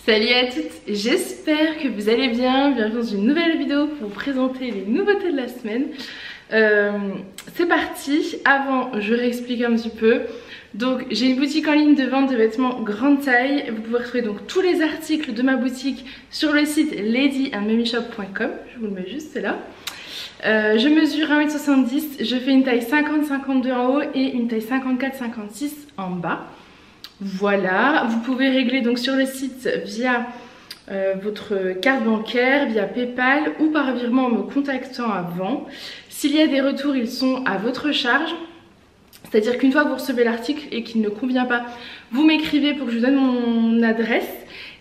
Salut à toutes, j'espère que vous allez bien. Bienvenue dans une nouvelle vidéo pour vous présenter les nouveautés de la semaine. C'est parti. Avant, je réexplique un petit peu. Donc j'ai une boutique en ligne de vente de vêtements grande taille. Vous pouvez retrouver donc tous les articles de ma boutique sur le site ladyandmummyshop.com. Je vous le mets juste là. Je mesure 1m70, je fais une taille 50-52 en haut et une taille 54-56 en bas. Voilà, vous pouvez régler donc sur le site via votre carte bancaire, via PayPal ou par virement en me contactant avant. S'il y a des retours, ils sont à votre charge. C'est-à-dire qu'une fois que vous recevez l'article et qu'il ne convient pas, vous m'écrivez pour que je vous donne mon adresse.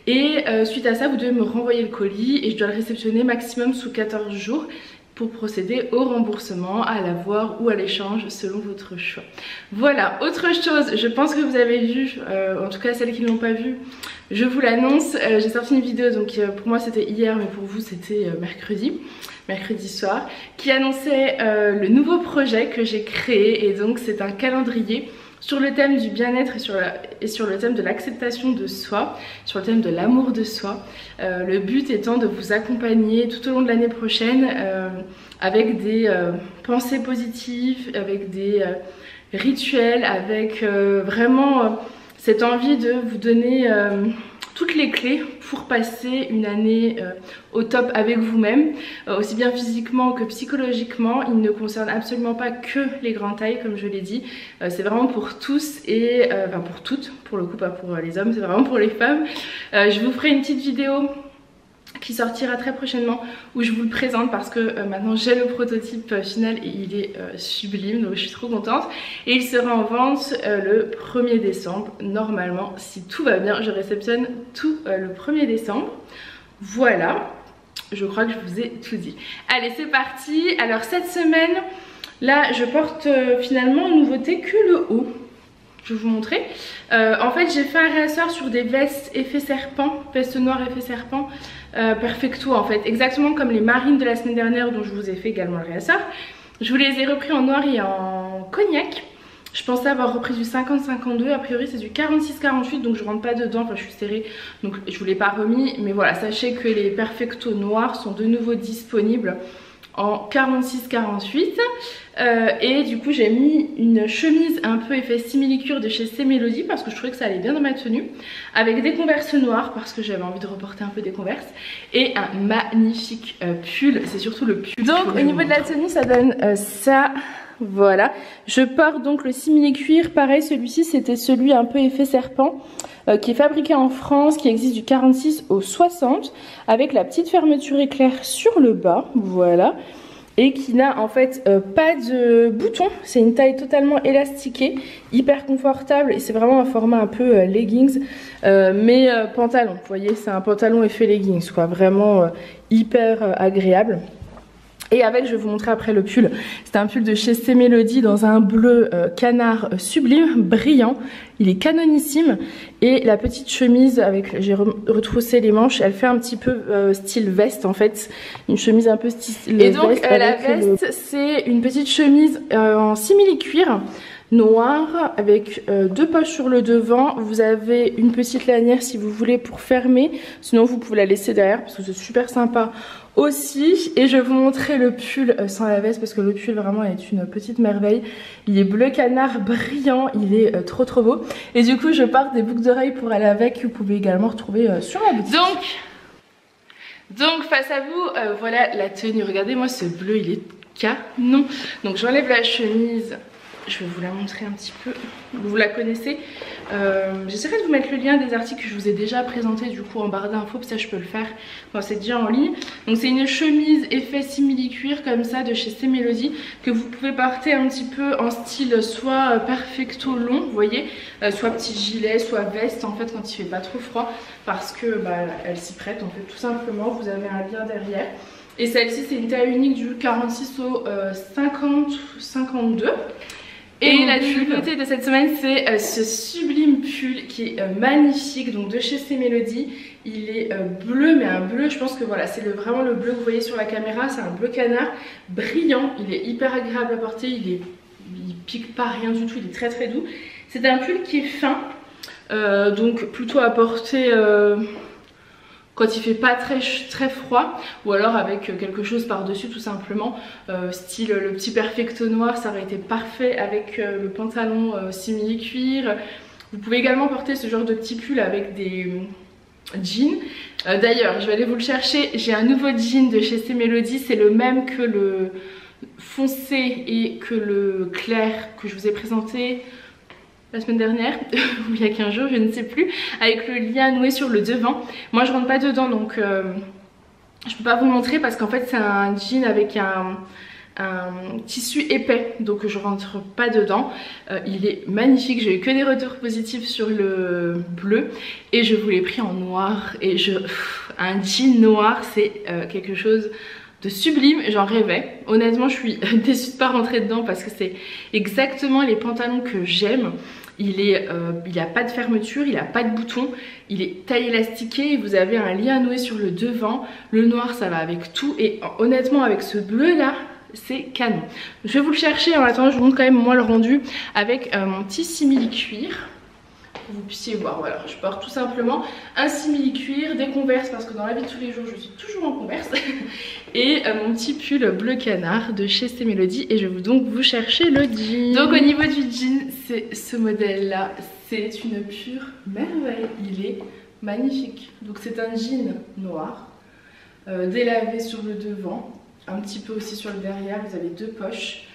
Et suite à ça, vous devez me renvoyer le colis et je dois le réceptionner maximum sous 14 jours pour procéder au remboursement, à l'avoir ou à l'échange selon votre choix. Voilà, autre chose, je pense que vous avez vu, en tout cas celles qui ne l'ont pas vu, je vous l'annonce, j'ai sorti une vidéo, donc pour moi c'était hier mais pour vous c'était mercredi soir, qui annonçait le nouveau projet que j'ai créé. Et donc c'est un calendrier sur le thème du bien-être et sur le thème de l'acceptation de soi, sur le thème de l'amour de soi. Le but étant de vous accompagner tout au long de l'année prochaine avec des pensées positives, avec des rituels, avec vraiment cette envie de vous donner toutes les clés pour passer une année au top avec vous-même, aussi bien physiquement que psychologiquement. Il ne concerne absolument pas que les grandes tailles, comme je l'ai dit. C'est vraiment pour tous et enfin pour toutes, pour le coup pas pour les hommes, c'est vraiment pour les femmes. Je vous ferai une petite vidéo qui sortira très prochainement où je vous le présente parce que maintenant j'ai le prototype final et il est sublime, donc je suis trop contente. Et il sera en vente le 1er décembre. Normalement, si tout va bien, je réceptionne tout le 1er décembre. Voilà, je crois que je vous ai tout dit. Allez, c'est parti. Alors cette semaine, là je porte finalement en nouveauté que le haut. Je vais vous montrer. En fait, j'ai fait un réassort sur des vestes effet serpent, vestes noires effet serpent, perfecto en fait, exactement comme les marines de la semaine dernière dont je vous ai fait également le réassort. Je vous les ai repris en noir et en cognac. Je pensais avoir repris du 50-52, a priori c'est du 46-48, donc je rentre pas dedans, enfin je suis serrée, donc je vous l'ai pas remis. Mais voilà, sachez que les perfecto noirs sont de nouveau disponibles en 46-48 et du coup j'ai mis une chemise un peu effet simili-cuir de chez C Melody parce que je trouvais que ça allait bien dans ma tenue, avec des converses noires parce que j'avais envie de reporter un peu des converses, et un magnifique pull. C'est surtout le pull. Donc au niveau de la tenue ça donne ça. Voilà, je porte donc le simili-cuir, pareil celui-ci c'était celui un peu effet serpent qui est fabriqué en France, qui existe du 46 au 60 avec la petite fermeture éclair sur le bas, voilà, et qui n'a en fait pas de bouton. C'est une taille totalement élastiquée, hyper confortable et c'est vraiment un format un peu leggings mais pantalon, vous voyez c'est un pantalon effet leggings quoi, vraiment hyper agréable. Et avec, je vais vous montrer après le pull. C'est un pull de chez C Melody dans un bleu canard sublime, brillant. Il est canonissime. Et la petite chemise, avec, j'ai retroussé les manches, elle fait un petit peu style veste en fait. Une chemise un peu style veste. Et donc la veste, c'est une petite chemise en simili-cuir noir avec deux poches sur le devant. Vous avez une petite lanière si vous voulez pour fermer, sinon vous pouvez la laisser derrière parce que c'est super sympa aussi. Et je vais vous montrer le pull sans la veste parce que le pull vraiment est une petite merveille. Il est bleu canard brillant, il est trop beau. Et du coup je porte des boucles d'oreilles pour aller avec, que vous pouvez également retrouver sur la boutique. Donc face à vous, voilà la tenue. Regardez moi ce bleu, il est canon. Donc j'enlève la chemise. Je vais vous la montrer un petit peu, vous la connaissez. J'essaierai de vous mettre le lien des articles que je vous ai déjà présentés du coup en barre d'infos, ça je peux le faire quand c'est déjà en ligne. Donc c'est une chemise effet simili-cuir comme ça de chez C Melody que vous pouvez porter un petit peu en style soit perfecto long, vous voyez, soit petit gilet, soit veste en fait quand il fait pas trop froid parce que bah, elle s'y prête en fait tout simplement. Vous avez un lien derrière. Et celle-ci c'est une taille unique du 46 au 50-52. Et la nouveauté de cette semaine c'est ce sublime pull qui est magnifique, donc de chez C Melody. Il est bleu, mais un bleu, je pense que voilà, c'est vraiment le bleu que vous voyez sur la caméra. C'est un bleu canard brillant, il est hyper agréable à porter, il pique pas rien du tout, il est très doux. C'est un pull qui est fin, donc plutôt à porter quand il fait pas très froid, ou alors avec quelque chose par dessus tout simplement, style le petit perfecto noir, ça aurait été parfait avec le pantalon simili cuir. Vous pouvez également porter ce genre de petit pull avec des jeans. D'ailleurs je vais aller vous le chercher, j'ai un nouveau jean de chez C-Melody, c'est le même que le foncé et que le clair que je vous ai présenté la semaine dernière ou il y a 15 jours, je ne sais plus, avec le lien noué sur le devant. Moi je rentre pas dedans donc je peux pas vous montrer parce qu'en fait c'est un jean avec un tissu épais, donc je rentre pas dedans. Il est magnifique, j'ai eu que des retours positifs sur le bleu et je vous l'ai pris en noir et un jean noir c'est quelque chose de sublime, j'en rêvais. Honnêtement je suis déçue de pas rentrer dedans parce que c'est exactement les pantalons que j'aime. Il a pas de fermeture, il a pas de bouton, il est taille élastiqué et vous avez un lien noué sur le devant. Le noir ça va avec tout et honnêtement avec ce bleu là c'est canon. Je vais vous le chercher, en attendant je vous montre quand même moi le rendu avec mon petit simili cuir. Vous puissiez voir, voilà, je porte tout simplement un simili cuir, des converses parce que dans la vie de tous les jours je suis toujours en converse et mon petit pull bleu canard de chez C-Melody et je vais donc vous chercher le jean. Donc au niveau du jean, c'est ce modèle là, c'est une pure merveille, il est magnifique. Donc c'est un jean noir, délavé sur le devant, un petit peu aussi sur le derrière, vous avez deux poches.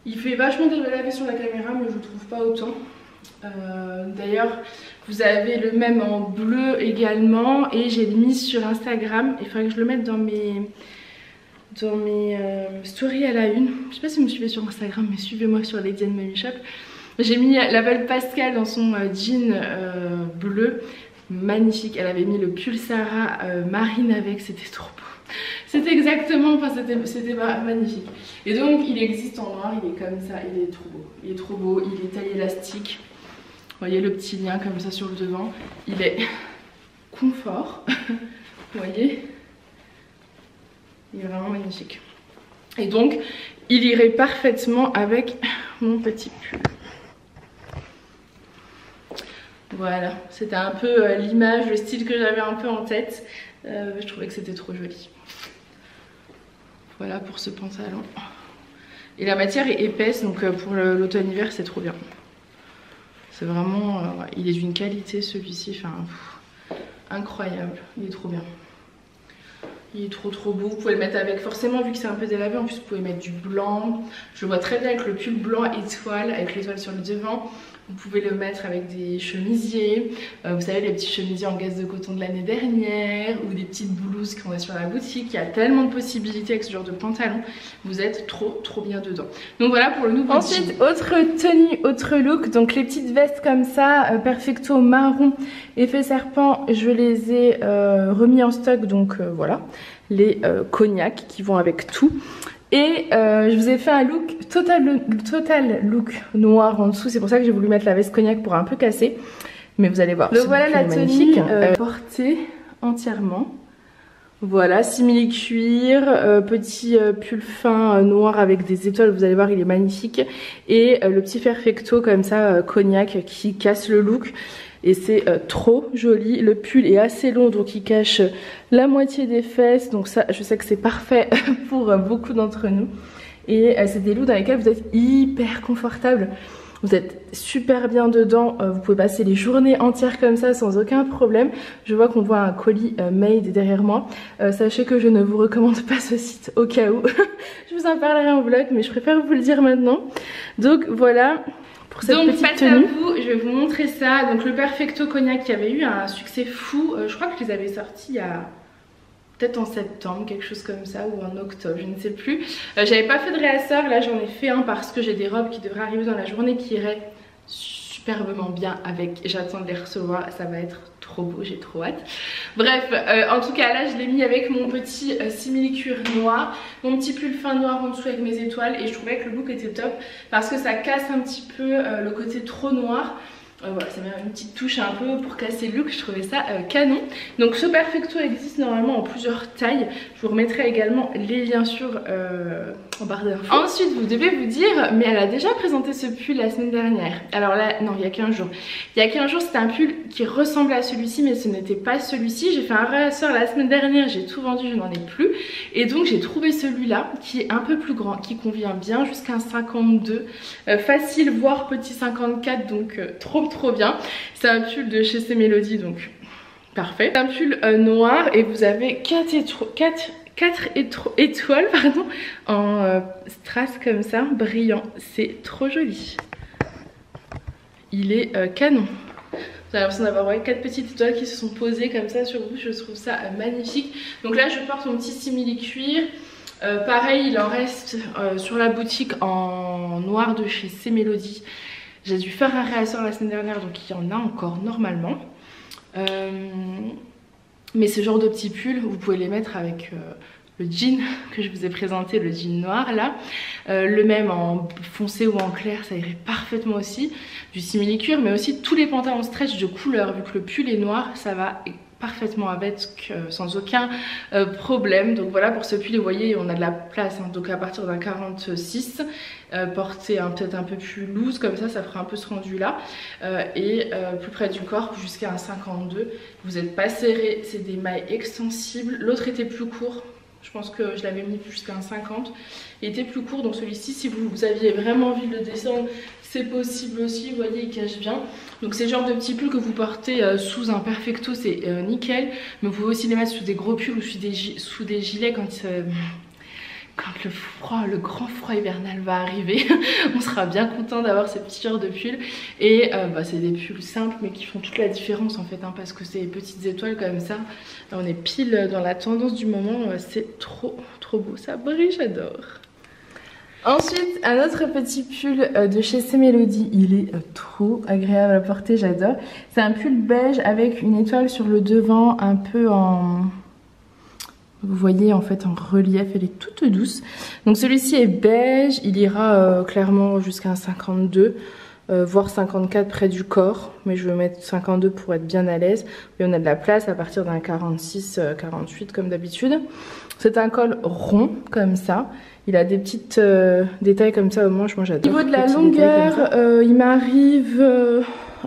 Il fait vachement délavé sur la caméra mais je ne trouve pas autant. D'ailleurs vous avez le même en bleu également et j'ai mis sur Instagram, il faudrait que je le mette dans mes stories à la une. Je sais pas si vous me suivez sur Instagram mais suivez-moi sur Lady and Mommy Shop. J'ai mis la belle Pascal dans son jean bleu, magnifique. Elle avait mis le pull Sarah marine avec, c'était trop beau. C'était exactement, enfin c'était magnifique. Et donc il existe en noir, il est comme ça, il est trop beau. Il est trop beau, il est taille élastique. Vous voyez le petit lien comme ça sur le devant. Il est confort. Vous voyez, il est vraiment magnifique. Et donc il irait parfaitement avec mon petit pull. Voilà, c'était un peu l'image, le style que j'avais un peu en tête. Je trouvais que c'était trop joli. Voilà pour ce pantalon. Et la matière est épaisse, donc pour l'automne-hiver c'est trop bien. C'est vraiment, il est d'une qualité celui-ci, enfin incroyable, il est trop bien. Il est trop beau, vous pouvez le mettre avec, forcément vu que c'est un peu délavé, en plus vous pouvez mettre du blanc. Je le vois très bien avec le pull blanc étoile, avec l'étoile sur le devant. Vous pouvez le mettre avec des chemisiers, vous savez les petits chemisiers en gaze de coton de l'année dernière ou des petites blouses qu'on a sur la boutique. Il y a tellement de possibilités avec ce genre de pantalon, vous êtes trop bien dedans. Donc voilà pour le nouveau Ensuite, jean. Autre tenue, autre look, donc les petites vestes comme ça, perfecto marron, effet serpent, je les ai remis en stock, donc voilà, les cognacs qui vont avec tout. Et je vous ai fait un look total look noir en dessous, c'est pour ça que j'ai voulu mettre la veste cognac pour un peu casser, mais vous allez voir. Donc voilà la tenue portée entièrement. Voilà, simili cuir, petit pull fin noir avec des étoiles, vous allez voir il est magnifique. Et le petit perfecto comme ça cognac qui casse le look. Et c'est trop joli, le pull est assez long donc il cache la moitié des fesses, donc ça je sais que c'est parfait pour beaucoup d'entre nous. Et c'est des looks dans lesquels vous êtes hyper confortable, vous êtes super bien dedans, vous pouvez passer les journées entières comme ça sans aucun problème. Je vois qu'on voit un colis made derrière moi, sachez que je ne vous recommande pas ce site au cas où, je vous en parlerai en vlog mais je préfère vous le dire maintenant. Donc voilà. Donc face à vous, je vais vous montrer ça. Donc le perfecto cognac qui avait eu un succès fou, je crois que je les avais sortis il y a peut-être en septembre, quelque chose comme ça, ou en octobre, je ne sais plus. J'avais pas fait de réassort, là j'en ai fait un parce que j'ai des robes qui devraient arriver dans la journée qui iraient superbement bien avec. J'attends de les recevoir, ça va être trop beau, j'ai trop hâte. Bref, en tout cas là je l'ai mis avec mon petit simili cuir noir, mon petit pull fin noir en dessous avec mes étoiles, et je trouvais que le look était top parce que ça casse un petit peu le côté trop noir. Voilà, ça met une petite touche un peu pour casser le look, je trouvais ça canon. Donc ce perfecto existe normalement en plusieurs tailles. Je vous remettrai également les liens en barre d'infos. Ensuite vous devez vous dire, mais elle a déjà présenté ce pull la semaine dernière. Alors là, non, il y a 15 jours. Il y a 15 jours c'était un pull qui ressemblait à celui-ci mais ce n'était pas celui-ci. J'ai fait un réassort la semaine dernière, j'ai tout vendu, je n'en ai plus. Et donc j'ai trouvé celui-là qui est un peu plus grand, qui convient bien jusqu'à un 52. Facile voire petit 54, donc trop bien. C'est un pull de chez Melody, donc parfait. C'est un pull noir et vous avez 4 étoiles pardon, en strass comme ça, brillant. C'est trop joli. Il est canon. Vous avez l'impression d'avoir 4 petites étoiles qui se sont posées comme ça sur vous. Je trouve ça magnifique. Donc là je porte mon petit simili-cuir. Pareil, il en reste sur la boutique en noir de chez Melody. J'ai dû faire un réassort la semaine dernière, donc il y en a encore normalement. Mais ce genre de petits pulls, vous pouvez les mettre avec le jean que je vous ai présenté, le jean noir là. Le même en foncé ou en clair, ça irait parfaitement aussi. Du simili-cuir, mais aussi tous les pantalons stretch de couleur. Vu que le pull est noir, ça va parfaitement avec sans aucun problème. Donc voilà pour ce pull, vous voyez on a de la place hein, donc à partir d'un 46 porté peut-être un peu plus loose comme ça fera un peu ce rendu là et plus près du corps jusqu'à un 52. Vous n'êtes pas serré, c'est des mailles extensibles. L'autre était plus court, je pense que je l'avais mis jusqu'à un 50. Il était plus court, donc celui-ci si vous aviez vraiment envie de le descendre c'est possible aussi, vous voyez il cache bien. Donc c'est le genre de petits pulls que vous portez sous un perfecto, c'est nickel. Mais vous pouvez aussi les mettre sous des gros pulls ou sous des gilets quand le grand froid hivernal va arriver. On sera bien content d'avoir ces petits genres de pulls. Et c'est des pulls simples mais qui font toute la différence en fait hein, parce que c'est des petites étoiles comme ça. Là, on est pile dans la tendance du moment, c'est trop beau, ça brille, j'adore. Ensuite, un autre petit pull de chez Melody, il est trop agréable à porter, j'adore. C'est un pull beige avec une étoile sur le devant, un peu en... Vous voyez en fait en relief, elle est toute douce. Donc celui-ci est beige, il ira clairement jusqu'à un 52, voire 54 près du corps. Mais je vais mettre 52 pour être bien à l'aise. Et on a de la place à partir d'un 46, 48 comme d'habitude. C'est un col rond comme ça. Il a des petites détails comme ça au manche, moi j'adore. Au niveau de la longueur, il m'arrive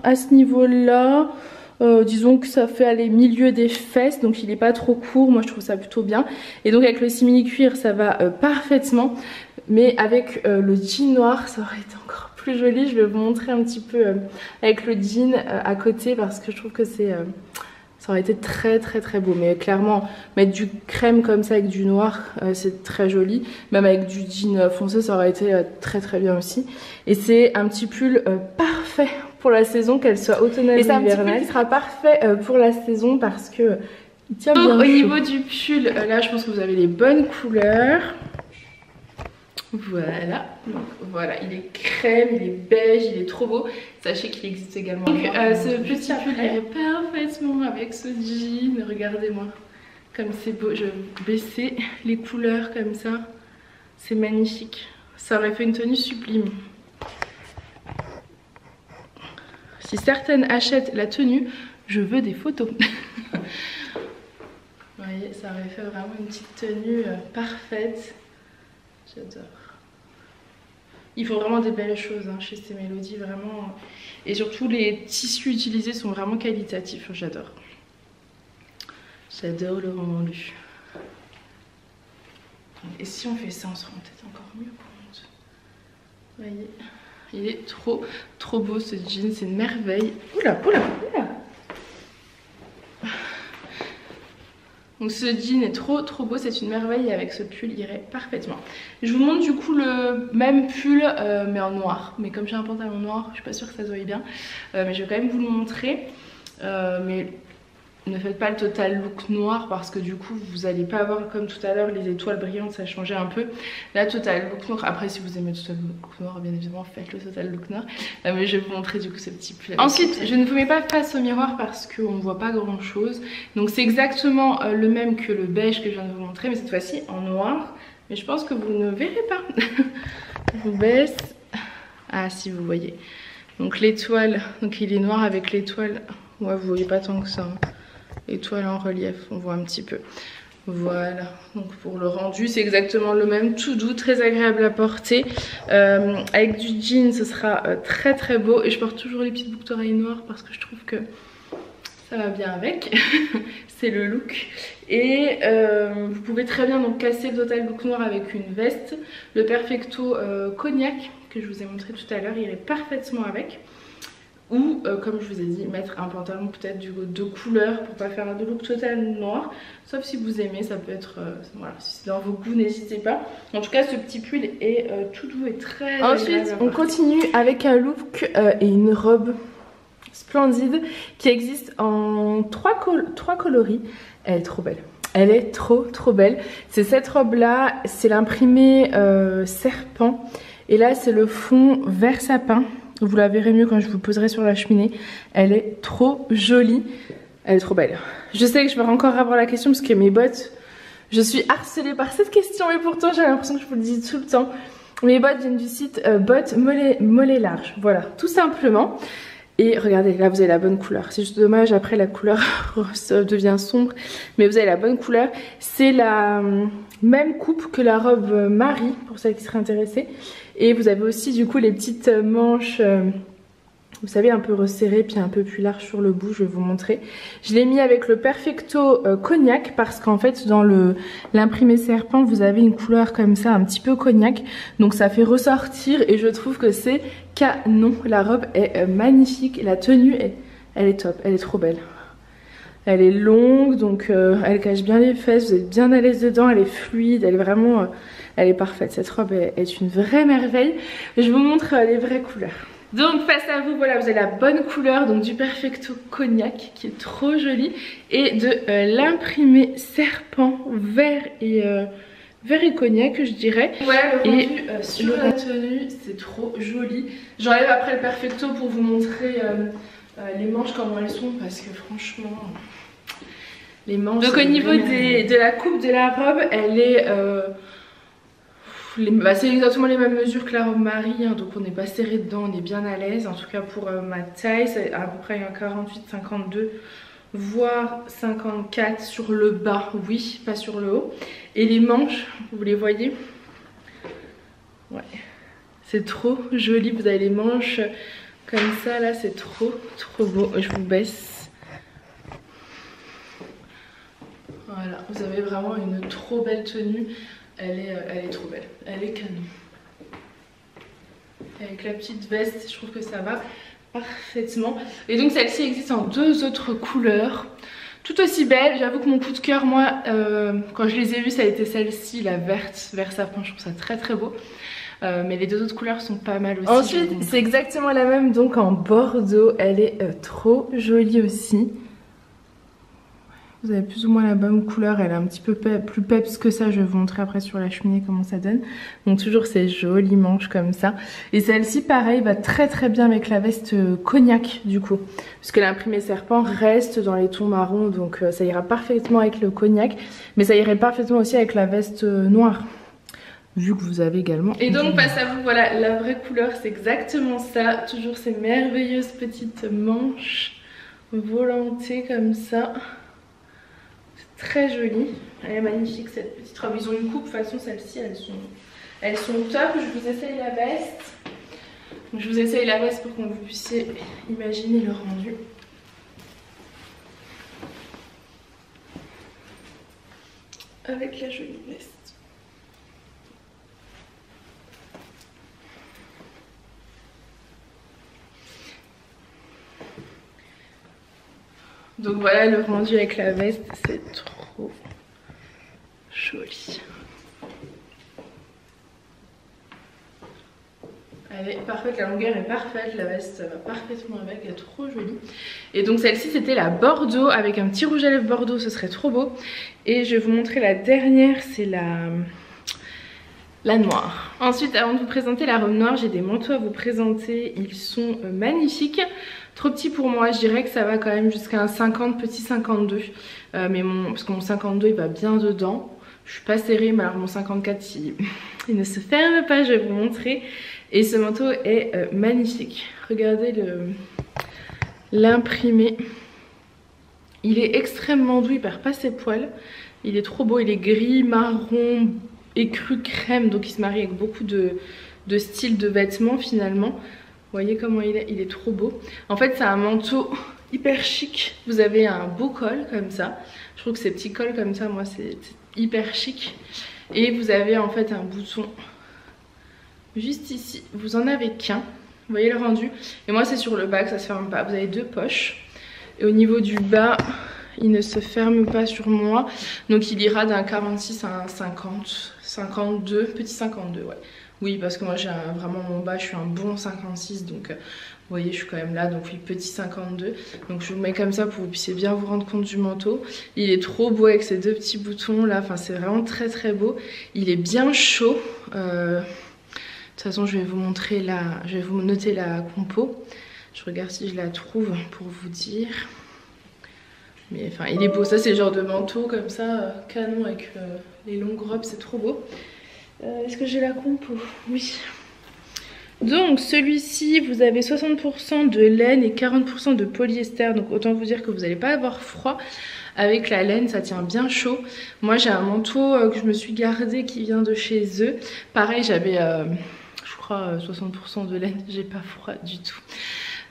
à ce niveau-là. Disons que ça fait aller milieu des fesses, donc il est pas trop court, moi je trouve ça plutôt bien. Et donc avec le simili cuir ça va parfaitement, mais avec le jean noir ça aurait été encore plus joli. Je vais vous montrer un petit peu avec le jean à côté parce que je trouve que c'est... ça aurait été très beau, mais clairement mettre du crème comme ça avec du noir c'est très joli. Même avec du jean foncé ça aurait été très bien aussi. Et c'est un petit pull parfait pour la saison, qu'elle soit automnale ou hivernale. Et c'est un petit pull qui sera parfait pour la saison parce que il tient bien chaud. Au niveau du pull, là je pense que vous avez les bonnes couleurs. Voilà, donc voilà, il est crème, il est beige, il est trop beau. Sachez qu'il existe également. Donc ce petit pull irait parfaitement avec ce jean. Regardez-moi, comme c'est beau. Je vais baisser les couleurs comme ça. C'est magnifique. Ça aurait fait une tenue sublime. Si certaines achètent la tenue, je veux des photos. Vous voyez, ça aurait fait vraiment une petite tenue parfaite. J'adore. Ils font vraiment des belles choses hein, chez Melody, vraiment. Et surtout les tissus utilisés sont vraiment qualitatifs, j'adore. J'adore le rendu. Et si on fait ça, on se rend peut-être encore mieux compte. Vous voyez, il est trop beau ce jean, c'est une merveille. Oula. Donc ce jean est trop beau, c'est une merveille et avec ce pull il irait parfaitement. Je vous montre du coup le même pull mais en noir. Mais comme j'ai un pantalon noir, je suis pas sûre que ça se voie bien. Mais je vais quand même vous le montrer. Mais ne faites pas le total look noir parce que du coup vous n'allez pas avoir comme tout à l'heure les étoiles brillantes, ça changeait un peu. Là total look noir, après si vous aimez le total look noir bien évidemment faites le total look noir. Mais je vais vous montrer du coup ce petit pull. Ensuite je ne vous mets pas face au miroir parce qu'on ne voit pas grand chose. Donc c'est exactement le même que le beige que je viens de vous montrer mais cette fois-ci en noir. Mais je pense que vous ne verrez pas. Je vous baisse. Ah si vous voyez. Donc l'étoile, donc il est noir avec l'étoile. Ouais, vous voyez pas tant que ça. Hein. Étoile en relief, on voit un petit peu. Voilà, donc pour le rendu c'est exactement le même, tout doux, très agréable à porter. Avec du jean ce sera très très beau. Et je porte toujours les petites boucles d'oreilles noires parce que je trouve que ça va bien avec. C'est le look. Et vous pouvez très bien donc casser le total look noir avec une veste. Le Perfecto cognac que je vous ai montré tout à l'heure, il irait parfaitement avec. Ou comme je vous ai dit, mettre un pantalon peut-être de couleur pour pas faire un look total noir. Sauf si vous aimez, ça peut être, voilà, si c'est dans vos goûts, n'hésitez pas. En tout cas, ce petit pull est tout doux et très Ensuite, on continue avec un look et une robe splendide qui existe en trois coloris. Elle est trop belle. Elle est trop belle. C'est cette robe là, c'est l'imprimé serpent. Et là, c'est le fond vert sapin. Vous la verrez mieux quand je vous poserai sur la cheminée. Elle est trop jolie. Elle est trop belle. Je sais que je vais encore avoir la question parce que mes bottes... Je suis harcelée par cette question et pourtant j'ai l'impression que je vous le dis tout le temps. Mes bottes viennent du site bottes mollet large. Voilà, tout simplement. Et regardez, là vous avez la bonne couleur. C'est juste dommage, après la couleur devient sombre. Mais vous avez la bonne couleur. C'est la même coupe que la robe Marie, pour celles qui seraient intéressées. Et vous avez aussi du coup les petites manches, vous savez, un peu resserrées, puis un peu plus larges sur le bout, je vais vous montrer. Je l'ai mis avec le Perfecto cognac, parce qu'en fait dans l'imprimé serpent, vous avez une couleur comme ça, un petit peu cognac. Donc ça fait ressortir et je trouve que c'est canon. La robe est magnifique, la tenue, elle est top, elle est trop belle. Elle est longue, donc elle cache bien les fesses, vous êtes bien à l'aise dedans, elle est fluide, elle est vraiment... elle est parfaite, cette robe est une vraie merveille. Je vous montre les vraies couleurs. Donc face à vous, voilà, vous avez la bonne couleur, donc du Perfecto cognac qui est trop joli. Et de l'imprimé serpent vert et cognac, je dirais. Voilà le rendu sur la tenue, c'est trop joli. J'enlève après le Perfecto pour vous montrer les manches comment elles sont, parce que franchement... les manches... Donc au niveau de la coupe de la robe, elle est... c'est exactement les mêmes mesures que la robe Marie, hein, donc on n'est pas serré dedans, on est bien à l'aise. En tout cas pour ma taille, c'est à peu près un 48-52, voire 54 sur le bas, oui, pas sur le haut. Et les manches, vous les voyez? Ouais, c'est trop joli, vous avez les manches comme ça, là c'est trop beau. Je vous baisse. Voilà, vous avez vraiment une trop belle tenue. Elle est trop belle, elle est canon. Avec la petite veste, je trouve que ça va parfaitement. Et donc celle-ci existe en deux autres couleurs, tout aussi belle. J'avoue que mon coup de cœur, moi, quand je les ai vues, ça a été celle-ci, la verte, vert sapin. Je trouve ça très beau. Mais les deux autres couleurs sont pas mal aussi. Ensuite, c'est exactement la même, donc en bordeaux. Elle est trop jolie aussi. Vous avez plus ou moins la bonne couleur, elle est un petit peu plus peps que ça, je vais vous montrer après sur la cheminée comment ça donne. Donc toujours ces jolies manches comme ça. Et celle-ci pareil va très bien avec la veste cognac du coup. Puisque l'imprimé serpent reste dans les tons marrons, donc ça ira parfaitement avec le cognac. Mais ça irait parfaitement aussi avec la veste noire. Vu que vous avez également... Et donc face à vous, voilà, la vraie couleur c'est exactement ça. Toujours ces merveilleuses petites manches volantées comme ça. Très jolie, elle est magnifique cette petite robe. Ils ont une coupe, de toute façon celles-ci elles sont top. Je vous essaye la veste. Donc, je vous essaye la veste pour que vous puissiez imaginer le rendu. Avec la jolie veste. Donc voilà le rendu avec la veste, c'est trop joli. Elle est parfaite, la longueur est parfaite, la veste va parfaitement avec, elle est trop jolie. Et donc celle-ci c'était la bordeaux avec un petit rouge à lèvres bordeaux, ce serait trop beau. Et je vais vous montrer la dernière, c'est la noire. Ensuite, avant de vous présenter la robe noire, j'ai des manteaux à vous présenter, ils sont magnifiques. Trop petit pour moi, je dirais que ça va quand même jusqu'à un 50, petit 52. Parce que mon 52 il va bien dedans. Je suis pas serrée, mais alors mon 54 il ne se ferme pas, je vais vous montrer. Et ce manteau est magnifique. Regardez l'imprimé. Il est extrêmement doux, il perd pas ses poils. Il est trop beau, il est gris, marron, écru, crème. Donc il se marie avec beaucoup de styles de vêtements finalement. Vous voyez comment il est trop beau. En fait c'est un manteau hyper chic. Vous avez un beau col comme ça. Je trouve que ces petits cols comme ça, moi c'est hyper chic. Et vous avez en fait un bouton juste ici. Vous en avez qu'un. Vous voyez le rendu. Et moi c'est sur le bas que ça se ferme pas. Vous avez deux poches. Et au niveau du bas, il ne se ferme pas sur moi. Donc il ira d'un 46 à un 50, 52, petit 52 ouais. Oui parce que moi j'ai vraiment mon bas, je suis un bon 56 donc vous voyez je suis quand même là, donc oui petit 52. Donc je vous le mets comme ça pour que vous puissiez bien vous rendre compte du manteau. Il est trop beau avec ces deux petits boutons là, enfin c'est vraiment très très beau. Il est bien chaud. De toute façon je vais vous montrer je vais vous noter la compo. Je regarde si je la trouve pour vous dire. Mais enfin il est beau, ça c'est le genre de manteau comme ça, canon avec les longues robes, c'est trop beau. Est-ce que j'ai la compo? Oui. Donc celui-ci vous avez 60% de laine et 40% de polyester. Donc autant vous dire que vous n'allez pas avoir froid avec la laine, ça tient bien chaud. Moi j'ai un manteau que je me suis gardé qui vient de chez eux. Pareil j'avais je crois 60% de laine, j'ai pas froid du tout.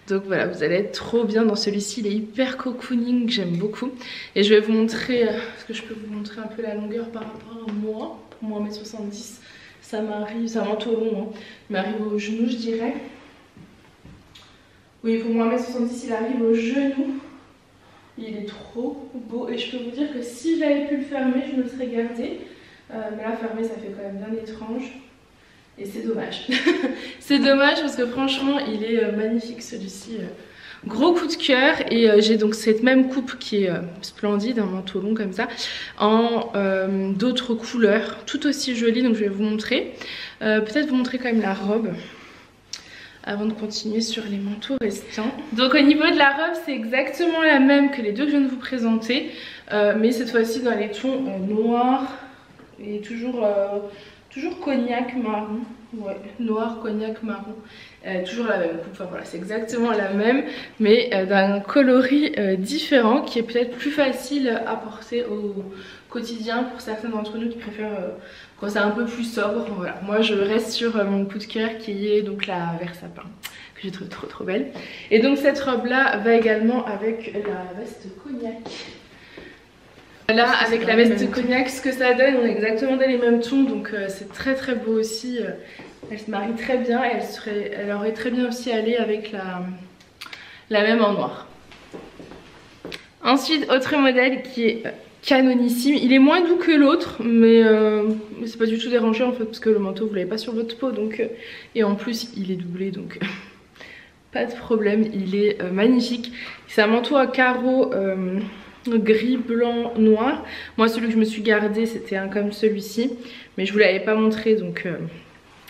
Donc voilà, vous allez être trop bien dans celui-ci, il est hyper cocooning, j'aime beaucoup. Et je vais vous montrer, est-ce que je peux vous montrer un peu la longueur par rapport à moi? Pour moi 1m70, ça m'arrive, c'est un manteau long, hein. Il m'arrive au genou je dirais. Oui pour moi 1m70 il arrive au genou. Il est trop beau et je peux vous dire que si j'avais pu le fermer, je me le serais gardé. Mais là fermé ça fait quand même bien étrange. Et c'est dommage. C'est dommage parce que franchement il est magnifique celui-ci. Gros coup de cœur. Et j'ai donc cette même coupe qui est splendide, un manteau long comme ça, en d'autres couleurs, tout aussi jolie. Donc je vais vous montrer. Peut-être vous montrer quand même la robe avant de continuer sur les manteaux restants. Donc au niveau de la robe c'est exactement la même que les deux que je viens de vous présenter. Mais cette fois-ci dans les tons noirs et toujours cognac marron, ouais, noir, cognac, marron, toujours la même coupe, enfin voilà, c'est exactement la même, mais d'un coloris différent qui est peut-être plus facile à porter au quotidien pour certains d'entre nous qui préfèrent quand c'est un peu plus sobre. Voilà, moi je reste sur mon coup de cœur qui est donc la vert sapin, que j'ai trouvé trop belle. Et donc cette robe là va également avec la veste cognac. Là avec la veste cognac ce que ça donne, on est exactement dans les mêmes tons, donc c'est très beau aussi. Elle se marie très bien et elle aurait très bien aussi allé avec la même en noir. Ensuite autre modèle qui est canonissime, il est moins doux que l'autre mais c'est pas du tout dérangeant en fait parce que le manteau vous l'avez pas sur votre peau donc et en plus il est doublé donc pas de problème, il est magnifique. C'est un manteau à carreaux gris, blanc, noir. Moi celui que je me suis gardé c'était un comme celui-ci mais je vous l'avais pas montré donc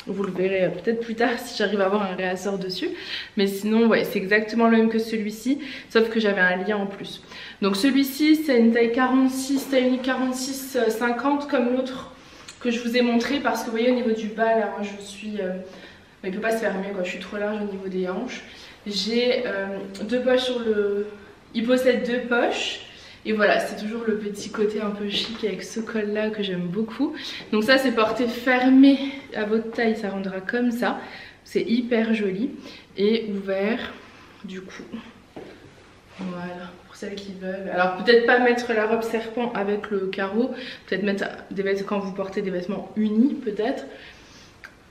vous le verrez peut-être plus tard si j'arrive à avoir un réassort dessus. Mais sinon ouais c'est exactement le même que celui-ci sauf que j'avais un lien en plus. Donc celui-ci c'est une taille 46, taille unique 46, 50 comme l'autre que je vous ai montré parce que vous voyez au niveau du bas là moi je suis... il peut pas se fermer quoi, je suis trop large au niveau des hanches. J'ai deux poches sur le... Il possède deux poches. Et voilà, c'est toujours le petit côté un peu chic avec ce col là que j'aime beaucoup. Donc ça c'est porté fermé à votre taille, ça rendra comme ça. C'est hyper joli. Et ouvert du coup. Voilà, pour celles qui veulent. Alors peut-être pas mettre la robe serpent avec le carreau. Peut-être mettre des vêtements quand vous portez des vêtements unis peut-être.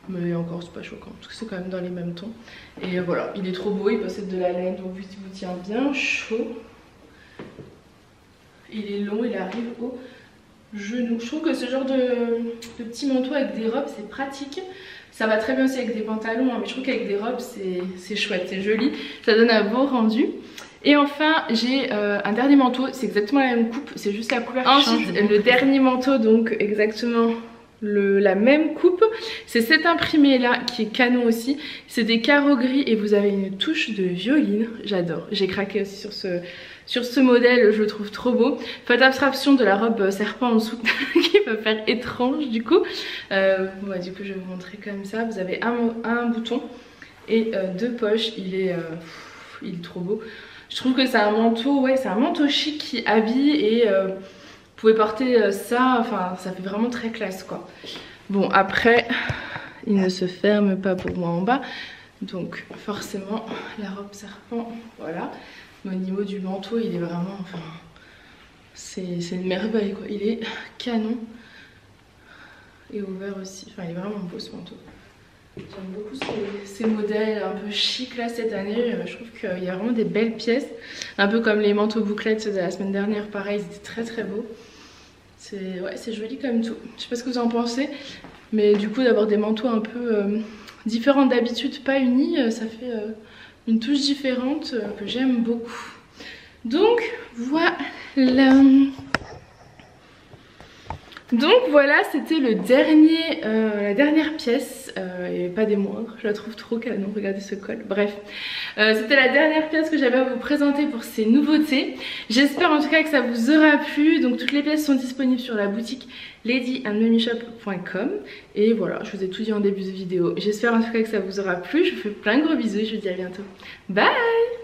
Mais encore c'est pas choquant parce que c'est quand même dans les mêmes tons. Et voilà, il est trop beau, il possède de la laine donc il vous tient bien chaud. Il est long, il arrive au genou. Je trouve que ce genre de petit manteau avec des robes c'est pratique. Ça va très bien aussi avec des pantalons hein, mais je trouve qu'avec des robes c'est chouette, c'est joli. Ça donne un beau rendu. Et enfin j'ai un dernier manteau, c'est exactement la même coupe, c'est juste la couleur qui change. Ensuite le dernier manteau donc exactement la même coupe, c'est cet imprimé là qui est canon aussi. C'est des carreaux gris et vous avez une touche de violine, j'adore. J'ai craqué aussi sur ce modèle, je le trouve trop beau. Faites abstraction de la robe serpent en dessous qui va faire étrange du coup. Bon, du coup je vais vous montrer comme ça. Vous avez un bouton et 2 poches. Il est trop beau. Je trouve que c'est un manteau, ouais, c'est un manteau chic qui habille et vous pouvez porter ça, enfin ça fait vraiment très classe quoi. Bon après, il ne se ferme pas pour moi en bas, donc forcément la robe serpent, voilà. Mais au niveau du manteau, il est vraiment, enfin, c'est une merveille quoi. Il est canon et ouvert aussi, enfin il est vraiment beau ce manteau. J'aime beaucoup ces modèles un peu chic là cette année. Je trouve qu'il y a vraiment des belles pièces. Un peu comme les manteaux bouclettes de la semaine dernière, pareil, ils étaient très très beaux. C'est joli comme tout. Je sais pas ce que vous en pensez, mais du coup d'avoir des manteaux un peu différents d'habitude, pas unis, ça fait une touche différente que j'aime beaucoup. Donc voilà. Donc voilà, c'était la dernière pièce, et pas des moindres, je la trouve trop canon, regardez ce col, bref. C'était la dernière pièce que j'avais à vous présenter pour ces nouveautés. J'espère en tout cas que ça vous aura plu, donc toutes les pièces sont disponibles sur la boutique ladyandmummyshop.com. Et voilà, je vous ai tout dit en début de vidéo. J'espère en tout cas que ça vous aura plu, je vous fais plein de gros bisous et je vous dis à bientôt. Bye!